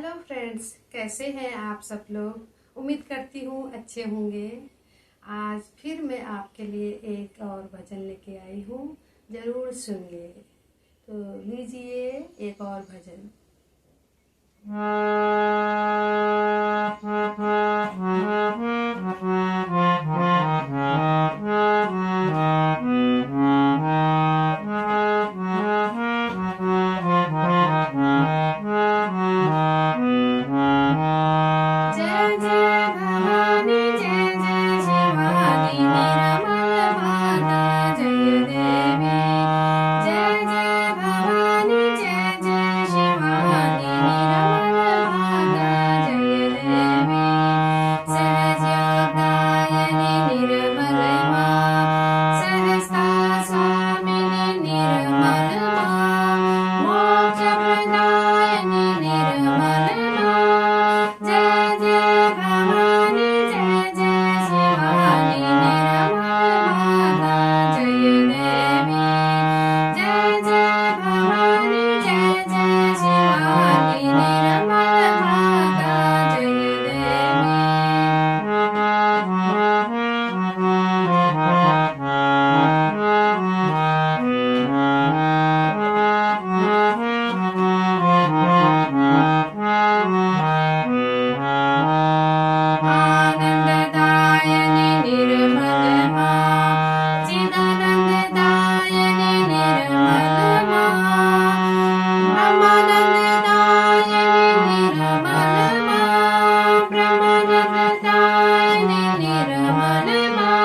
Hello friends, कैसे हैं आप सब लोग। उम्मीद करती हूँ अच्छे होंगे। आज फिर मैं आपके लिए एक और भजन लेके आई हूँ, ज़रूर सुनिए। तो लीजिए एक और भजन। जय जय भवानी, जय जय शिवानी, निर्मल माता जय देवी। जय जय भवानी, जय जय शिवानी, निर्मल माता जय देवी। सहजोदायिनी निर्मल मां, सहस्ता स्वामिनी निर्मल मां, मोक्षप्रदायिनी निर्मल मां। जय जय भवानी, जय जय शिवानी, निर्मल माता जय देवी। जय जय भवानी, जय जय शिवानी, निर्मल माता जय देवी। आनंददायिनी निर्मल मां, चिदानंददायिनी निर्मल मां, ब्रह्मानंददायिनी निर्मल मां, ब्रह्मानंददायिनी निर्मल मां।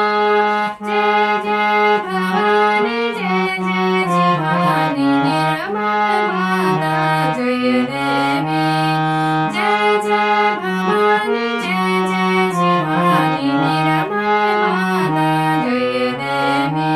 जय जय भवानी, जय जय शिवानी, निर्मल माता जय देवी। जय जय भवानी, जय जय शिवानी, निर्मल माता जय देवी।